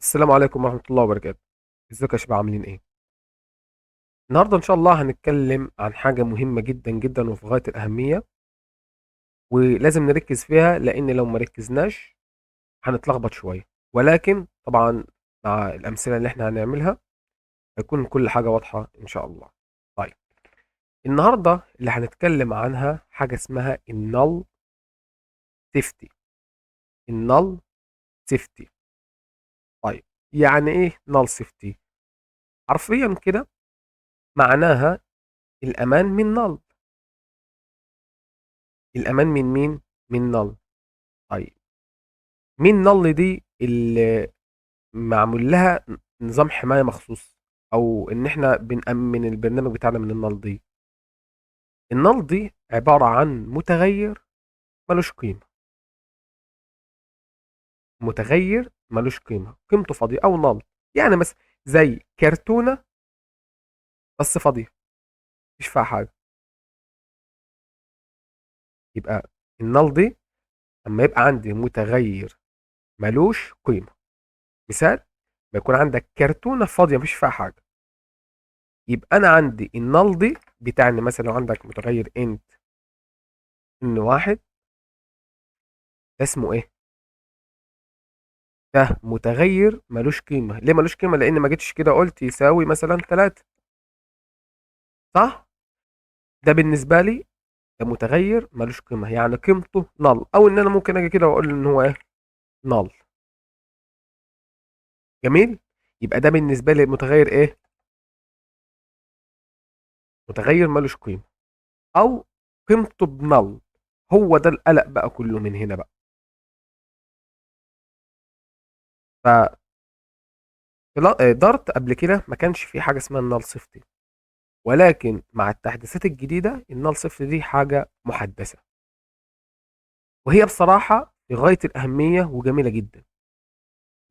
السلام عليكم ورحمة الله وبركاته. ازيكم يا شباب عاملين ايه؟ النهاردة ان شاء الله هنتكلم عن حاجة مهمة جدا جدا وفي غاية الأهمية، ولازم نركز فيها لأن لو ما ركزناش هنتلخبط شوية. ولكن طبعا مع الأمثلة اللي احنا هنعملها هيكون كل حاجة واضحة ان شاء الله. طيب، النهاردة اللي هنتكلم عنها حاجة اسمها النل سيفتي. النل سيفتي. طيب، يعني ايه نل سيفتي؟ حرفيا كده معناها الأمان من نل. الأمان من مين؟ من نل. طيب، مين نل دي اللي معمول لها نظام حماية مخصوص، او ان احنا بنأمن البرنامج بتاعنا من النل دي؟ النل دي عبارة عن متغير ملوش قيمة. متغير ملوش قيمة، قيمته فاضية او نل. يعني مثلا زي كرتونة بس فاضية، مش فيها حاجة. يبقى النل دي لما يبقى عندي متغير ملوش قيمة. مثال، ما يكون عندك كرتونة فاضية مش فيها حاجة، يبقى انا عندي النل دي بتاعني مثلا لو عندك متغير انت ان واحد، ده اسمه ايه؟ ده متغير ملوش قيمة. ليه ملوش قيمة؟ لان ما جيتش كده قلت يساوي مثلا 3، صح؟ ده بالنسبة لي ده متغير ملوش قيمة، يعني قيمته نل، او ان انا ممكن اجي كده واقول ان هو ايه؟ نل. جميل. يبقى ده بالنسبة لي متغير ايه؟ متغير ملوش قيمة، او قيمته بنل. هو ده القلق بقى كله من هنا بقى. ف دارت قبل كده ما كانش في حاجة اسمها النل سيفتي، ولكن مع التحديثات الجديدة النال صفر دي حاجة محدثة، وهي بصراحة في غاية الأهمية وجميلة جدا.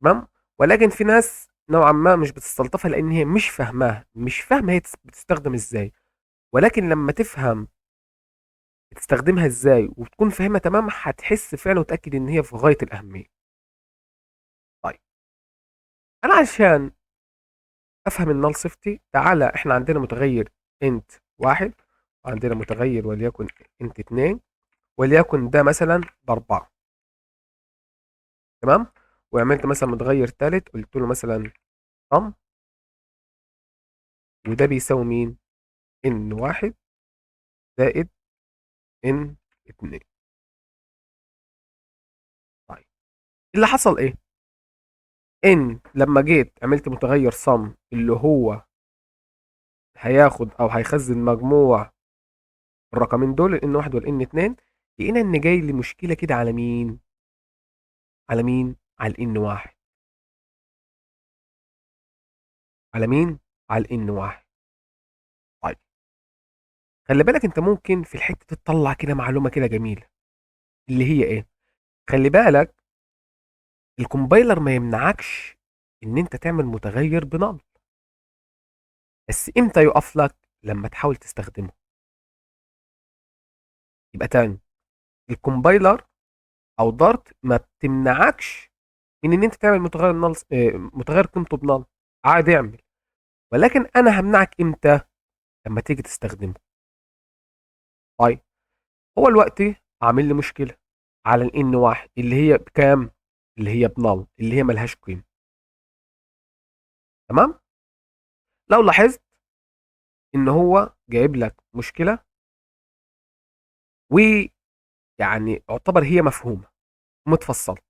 تمام. ولكن في ناس نوعا ما مش بتستلطفها لأن هي مش فاهماها، مش فاهمة هي بتستخدم ازاي. ولكن لما تفهم بتستخدمها ازاي وتكون فاهمها تمام هتحس فعلا وتأكد ان هي في غاية الأهمية. طيب، أنا عشان أفهم النال سيفتي، تعالى احنا عندنا متغير انت واحد، وعندنا متغير وليكن انت اتنين، وليكن ده مثلا بأربعة. تمام. وعملت مثلا متغير تالت قلت له مثلا رم، وده بيساوي مين؟ ان واحد زائد ان اتنين. طيب، اللي حصل ايه؟ ان لما جيت عملت متغير صم اللي هو هياخد او هيخزن مجموع الرقمين دول الان واحد والان اتنين، لقينا ان جاي لي مشكله كده على مين؟ على مين؟ على الان واحد. على مين؟ على الان واحد. طيب، خلي بالك انت ممكن في الحته تطلع كده معلومه كده جميله، اللي هي ايه؟ خلي بالك الكومبايلر ما يمنعكش ان انت تعمل متغير بنل، بس امتى يقف لك؟ لما تحاول تستخدمه. يبقى تاني، الكومبايلر او دارت ما بتمنعكش من ان انت تعمل متغير نل، متغير قيمته بنل، عادي اعمل. ولكن انا همنعك امتى؟ لما تيجي تستخدمه. طيب، هو الوقت عامل لي مشكله على الان واحد اللي هي بكام؟ اللي هي بنل، اللي هي ملهاش قيمه. تمام. لو لاحظت ان هو جايب لك مشكله، ويعني يعتبر هي مفهومه متفصله.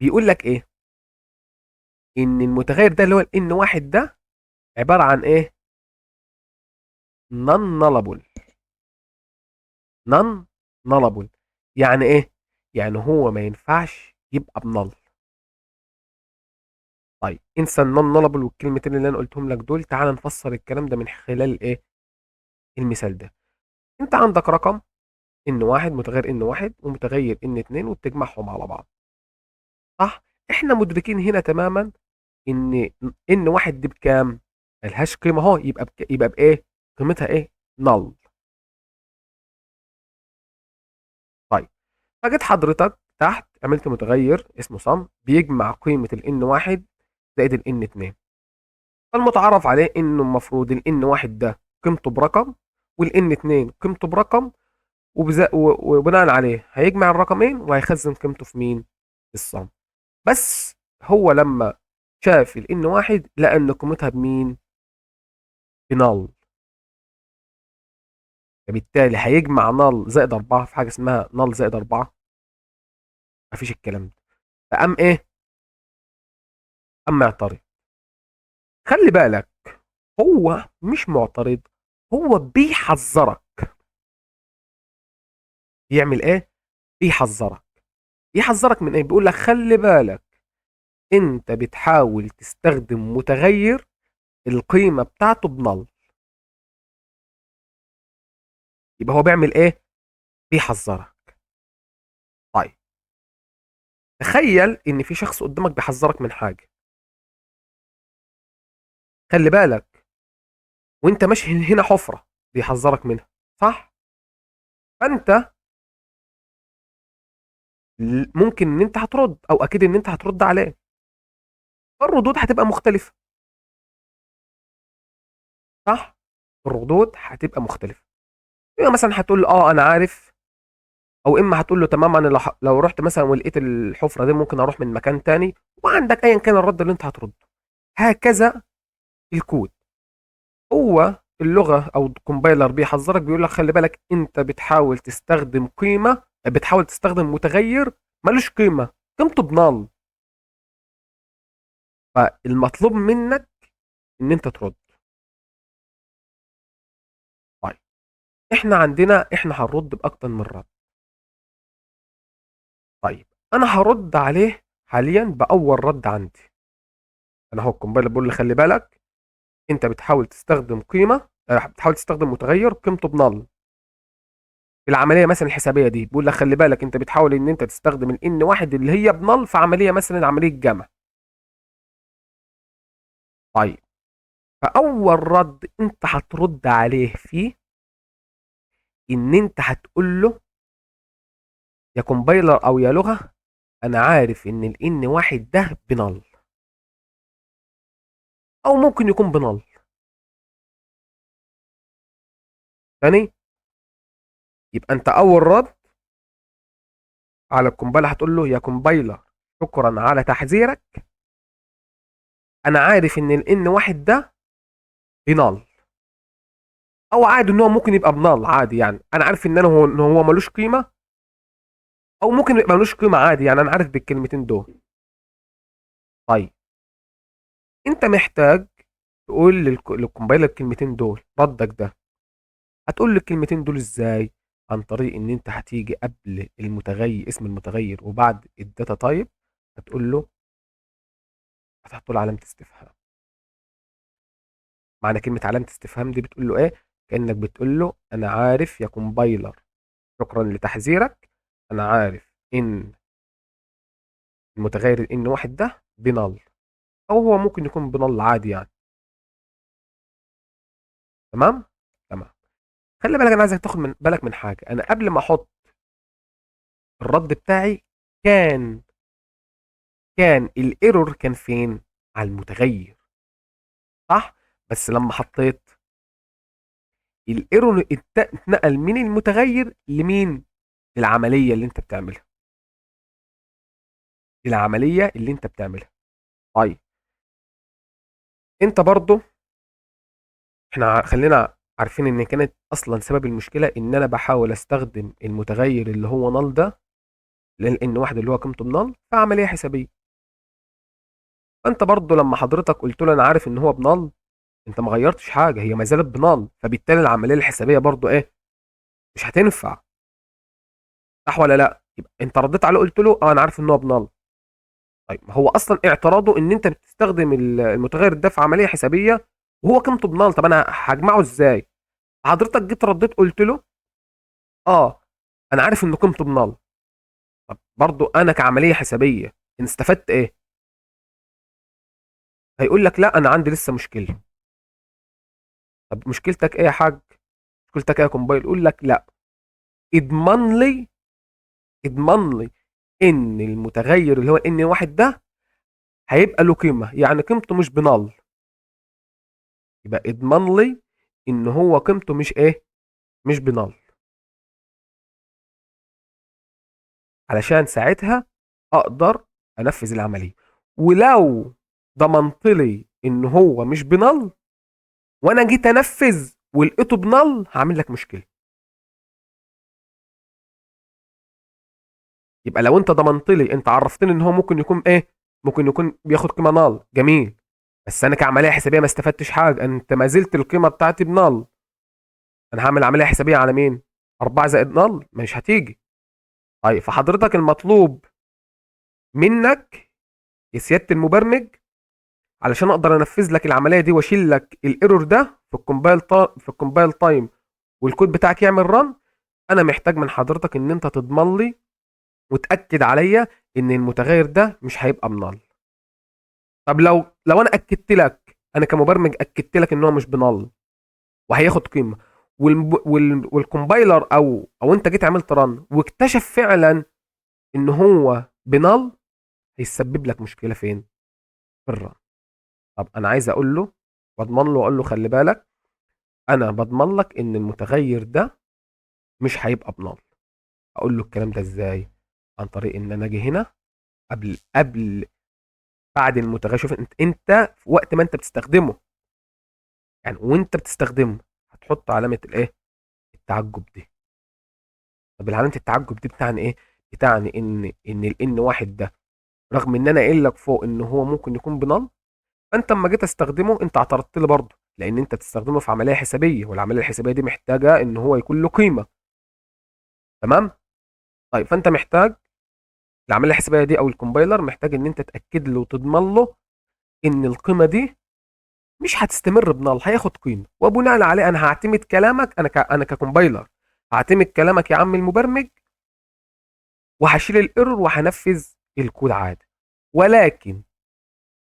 بيقول لك ايه؟ ان المتغير ده اللي هو الان واحد ده عباره عن ايه؟ نون نلابل. نون نلابل يعني ايه؟ يعني هو ما ينفعش يبقى بنل. طيب، انسى النون نلابل والكلمتين اللي انا قلتهم لك دول، تعال نفسر الكلام ده من خلال ايه؟ المثال ده. انت عندك رقم ان واحد، متغير ان واحد ومتغير ان اتنين، وبتجمعهم على بعض، صح؟ احنا مدركين هنا تماما ان واحد دي بكام؟ ملهاش قيمه اهو، يبقى بايه؟ قيمتها ايه؟ نل. طيب، فجيت حضرتك تحت عملت متغير اسمه sum بيجمع قيمة ال n1 زائد ال n2. فالمتعارف عليه انه المفروض ال n1 ده قيمته برقم وال n2 قيمته برقم، وبناء عليه هيجمع الرقمين وهيخزن قيمته في مين؟ في الصم. بس هو لما شاف ال n1 لقى ان قيمتها بمين؟ بنال. فبالتالي هيجمع نال زائد 4 في حاجة اسمها نال زائد 4؟ مفيش الكلام ده. فقام ايه؟ قام معترض. خلي بالك، هو مش معترض، هو بيحذرك. يعمل ايه؟ بيحذرك. يحذرك من ايه؟ بيقول لك خلي بالك، انت بتحاول تستخدم متغير القيمة بتاعته بنل. يبقى هو بيعمل ايه؟ بيحذرك. طيب، تخيل ان في شخص قدامك بيحذرك من حاجة، خلي بالك، وانت ماشي هنا حفرة بيحذرك منها، صح؟ فانت ممكن ان انت هترد، او اكيد ان انت هترد عليه، فالردود هتبقى مختلفة، صح؟ الردود هتبقى مختلفة. يبقى مثلا هتقول له اه انا عارف، او اما هتقول له تمام انا لو رحت مثلا ولقيت الحفرة دي ممكن اروح من مكان تاني، وعندك ايا كان الرد اللي انت هترده. هكذا الكود. هو اللغة او الكومبايلر بيحذرك، بيقول لك خلي بالك انت بتحاول تستخدم قيمة، بتحاول تستخدم متغير ملوش قيمة، قيمته بنال. فالمطلوب منك ان انت ترد. طيب، احنا هنرد باكتر من رد. طيب، انا هرد عليه حاليا باول رد عندي. انا هو الكومبايلر بيقول لي خلي بالك انت بتحاول تستخدم قيمه، بتحاول تستخدم متغير قيمته بنل. في العمليه مثلا الحسابيه دي بيقول لك خلي بالك انت بتحاول ان انت تستخدم الان واحد اللي هي بنل في عمليه مثلا عمليه جمع. طيب، فاول رد انت هترد عليه فيه ان انت هتقول له يا كومبايلر او يا لغه، انا عارف ان الان واحد ده بنل، او ممكن يكون بنل. تاني، يبقى انت اول رد على الكومبايلر هتقول له يا كومبايلر شكرا على تحذيرك، انا عارف ان الان واحد ده بنال، او عادي ان هو ممكن يبقى بنال عادي، يعني انا عارف ان هو ملوش قيمه، او ممكن يبقى ملوش قيمه عادي، يعني انا عارف بالكلمتين دول. طيب، انت محتاج تقول للكومبايلر الكلمتين دول، ردك ده هتقول له الكلمتين دول ازاي؟ عن طريق ان انت هتيجي قبل المتغير اسم المتغير وبعد الداتا تايب هتقول له، هتحط له علامه استفهام. معنى كلمه علامه استفهام دي بتقول له ايه؟ كانك بتقول له انا عارف يا كومبايلر شكرا لتحذيرك، انا عارف ان المتغير ان واحد ده بنل، او هو ممكن يكون بنل عادي يعني. تمام. تمام. خلي بالك، انا عايزك تاخد من بالك من حاجه، انا قبل ما احط الرد بتاعي كان كان الايرور كان فين؟ على المتغير، صح؟ بس لما حطيت الايرور اتنقل من المتغير لمين؟ العمليه اللي انت بتعملها. العمليه اللي انت بتعملها. طيب، انت برضو، احنا خلينا عارفين ان كانت اصلا سبب المشكله ان انا بحاول استخدم المتغير اللي هو نل ده، لان واحد اللي هو قيمته بنل في عمليه حسابيه. فانت برضو لما حضرتك قلت له انا عارف ان هو بنل، انت ما غيرتش حاجه، هي ما زالت بنل، فبالتالي العمليه الحسابيه برضو ايه؟ مش هتنفع، صح ولا لا؟ يبقى انت رديت عليه قلت له اه انا عارف ان هو بنل. طيب، ما هو اصلا اعتراضه ان انت بتستخدم المتغير ده في عمليه حسابيه وهو قيمته بنل، طب انا هجمعه ازاي؟ حضرتك جيت رديت قلت له اه انا عارف ان قيمته بنل. طب برضو انا كعمليه حسابيه ان استفدت ايه؟ هيقول لك لا انا عندي لسه مشكله. طب مشكلتك ايه يا حاج؟ مشكلتك ايه يا كومبايل؟ يقول لك لا، اضمن لي، اضمن لي ان المتغير اللي هو ان واحد ده هيبقى له قيمه، يعني قيمته مش بنال. يبقى اضمن لي ان هو قيمته مش ايه، مش بنال، علشان ساعتها اقدر انفذ العمليه. ولو ضمنت لي ان هو مش بنال وانا جيت انفذ ولقيته بنال، هعمل لك مشكله. يبقى لو انت ضمنت لي، انت عرفتني ان هو ممكن يكون ايه، ممكن يكون بياخد قيمه نال، جميل، بس انا كعمليه حسابيه ما استفدتش حاجه، انت ما زلت القيمه بتاعتي بنال. انا هعمل عمليه حسابيه على مين؟ 4 زائد نال مش هتيجي. طيب فحضرتك المطلوب منك يا سياده المبرمج، علشان اقدر انفذ لك العمليه دي واشيل لك الايرور ده في الكومبايل تايم والكود بتاعك يعمل رن، انا محتاج من حضرتك ان انت تضمن لي وتاكد عليا ان المتغير ده مش هيبقى بنال. طب لو انا اكدت لك، انا كمبرمج اكدت لك ان هو مش بنال وهياخد قيمه، والكومبايلر او انت جيت عملت رن واكتشف فعلا ان هو بنال، هيسبب لك مشكله فين؟ في الرن. طب انا عايز اقول له واضمن له واقول له خلي بالك، انا بضمن لك ان المتغير ده مش هيبقى بنال. اقول له الكلام ده ازاي؟ عن طريق ان انا اجي هنا قبل بعد المتغير. شوف انت في وقت ما انت بتستخدمه، يعني وانت بتستخدمه هتحط علامه الايه، التعجب دي. طب علامه التعجب دي بتعني ايه؟ بتعني ان الان واحد ده، رغم ان انا قايل لك فوق ان هو ممكن يكون بنال، فانت اما جيت استخدمه انت اعترضت لي برضه، لان انت بتستخدمه في عمليه حسابيه، والعمليه الحسابيه دي محتاجه ان هو يكون له قيمه. تمام. طيب فانت محتاج العمليه الحسابيه دي او الكومبايلر محتاج ان انت تاكد له وتضمن له ان القيمه دي مش هتستمر بنال، هياخد قيمه، وبناء عليه انا هعتمد كلامك، انا ككومبايلر هعتمد كلامك يا عم المبرمج، وهشيل الايرور وهنفذ الكود عادي. ولكن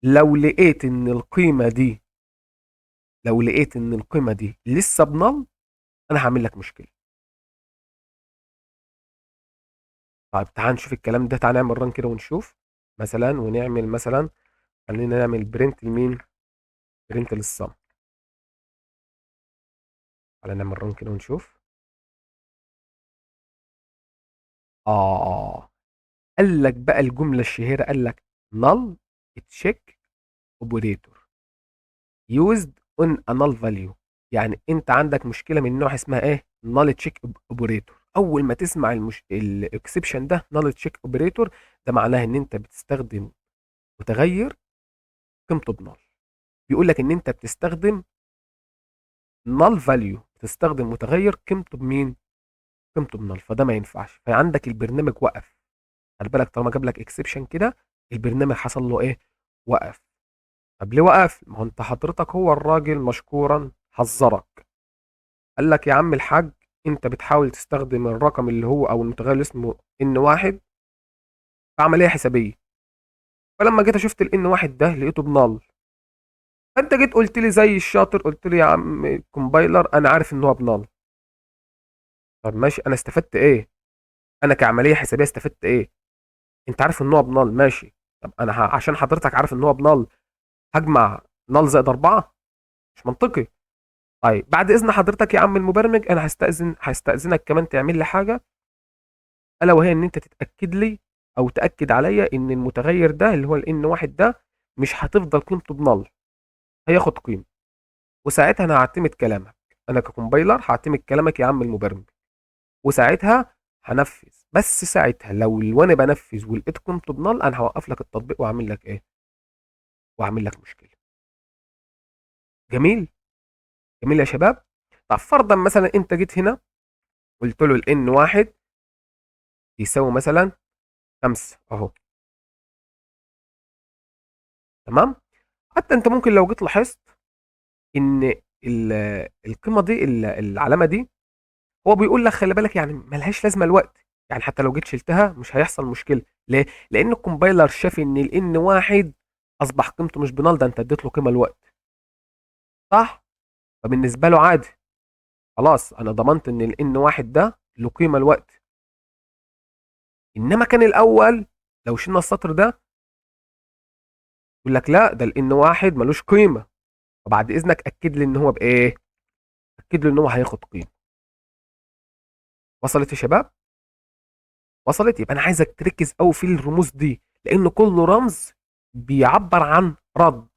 لو لقيت ان القيمه دي لو لقيت ان القيمه دي لسه بنال، انا هعمل لك مشكله. طيب تعال نشوف الكلام ده، تعال نعمل ران كده ونشوف مثلا، ونعمل مثلا، خلينا نعمل برنت لمين، برنت للصم. تعال نعمل ران كده ونشوف. قال لك بقى الجمله الشهيره، قال لك null check operator used on a null value. يعني انت عندك مشكله من نوع اسمها ايه، null check operator. اول ما تسمع الاكسبشن ده null check operator، ده معناه ان انت بتستخدم متغير قيمته بنال. بيقول لك ان انت بتستخدم null value، بتستخدم متغير قيمته بمين، قيمته بنال، فده ما ينفعش، فعندك البرنامج وقف. خلي بالك طالما جاب لك اكسبشن كده، البرنامج حصل له ايه، وقف. طب ليه وقف؟ ما هو انت حضرتك هو الراجل مشكورا حذرك، قال لك يا عم الحاج، انت بتحاول تستخدم الرقم اللي هو او المتغير اللي اسمه ان واحد في عمليه حسابيه، فلما جيت شفت الان واحد ده لقيته بنال، فانت جيت قلت لي زي الشاطر، قلت لي يا عم كومبايلر انا عارف ان هو بنال. طب ماشي، انا استفدت ايه؟ انا كعمليه حسابيه استفدت ايه؟ انت عارف ان هو بنال، ماشي. طب انا عشان حضرتك عارف ان هو بنال هجمع نال زائد 4؟ مش منطقي. طيب بعد اذن حضرتك يا عم المبرمج، انا هستاذنك كمان تعمل لي حاجه، الا وهي ان انت تتاكد لي او تاكد عليا ان المتغير ده اللي هو الان واحد ده مش هتفضل قيمته بنال، هياخد قيمه، وساعتها انا هعتمد كلامك. انا ككمبايلر هعتمد كلامك يا عم المبرمج، وساعتها هنفذ. بس ساعتها لو انا بنفذ ولقيت قيمته بنال، انا هوقف لك التطبيق واعمل لك ايه، واعمل لك مشكله. جميل. جميل يا شباب. طب فرضا مثلا انت جيت هنا قلت له الان واحد يساوي مثلا 5 اهو. تمام. حتى انت ممكن لو جيت لاحظت ان القيمه دي العلامه دي، هو بيقول لك خلي بالك يعني ملهاش لازمه الوقت، يعني حتى لو جيت شلتها مش هيحصل مشكله. ليه؟ لان الكومبايلر شاف ان الان واحد اصبح قيمته مش بنال، ده انت اديت له قيمه الوقت، صح؟ فبالنسبه له عادي، خلاص انا ضمنت ان الان واحد ده له قيمه الوقت. انما كان الاول لو شلنا السطر ده يقول لك لا ده الان واحد ملوش قيمه، فبعد اذنك اكد لي ان هو بايه، اكد لي ان هو هياخد قيمه. وصلت يا شباب؟ وصلت. يبقى انا عايزك تركز قوي في الرموز دي، لان كل رمز بيعبر عن رد.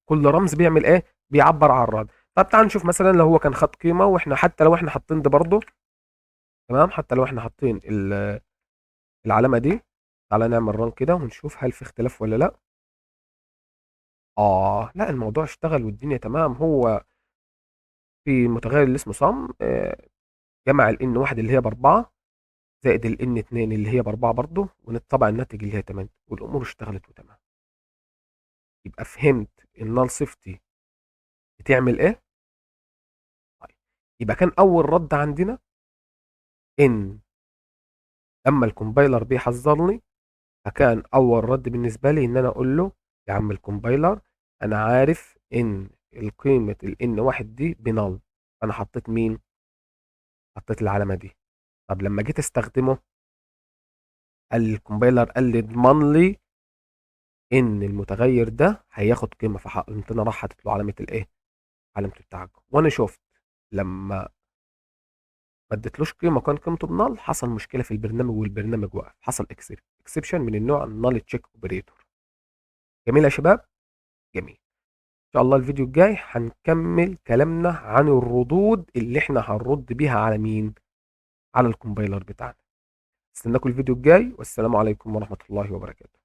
كل رمز بيعمل ايه؟ بيعبر عن رد. طب تعال نشوف مثلا لو هو كان خد قيمه، واحنا حتى لو احنا حاطين دي برضه، تمام، حتى لو احنا حاطين العلامه دي، تعالى نعمل ران كده ونشوف هل في اختلاف ولا لا. لا الموضوع اشتغل والدنيا تمام. هو في متغير اللي اسمه صم، جمع الان واحد اللي هي باربعه زائد الان اتنين اللي هي باربعه برضه، ونطبع الناتج اللي هي 8، والامور اشتغلت وتمام. يبقى فهمت النال سيفتي بتعمل ايه؟ طيب، يبقى كان اول رد عندنا ان لما الكومبايلر بيحذرني، فكان اول رد بالنسبه لي ان انا اقول له يا عم الكومبايلر، انا عارف ان القيمه الان واحد دي بنال، انا حطيت مين؟ حطيت العلامه دي. طب لما جيت استخدمه، قال لي الكومبايلر قال لي اضمن لي ان المتغير ده هياخد قيمه، فقمت انا راح حاطط له علامه الايه؟ علامه التعجب. وانا شفت لما ما اديتلوش قيمه كان قيمته بنال، حصل مشكله في البرنامج والبرنامج وقف، حصل اكسبشن من النوع النال تشيك اوبريتور. جميل يا شباب؟ جميل. ان شاء الله الفيديو الجاي هنكمل كلامنا عن الردود اللي احنا هنرد بيها على مين؟ على الكومبايلر بتاعنا. استناكم الفيديو الجاي، والسلام عليكم ورحمه الله وبركاته.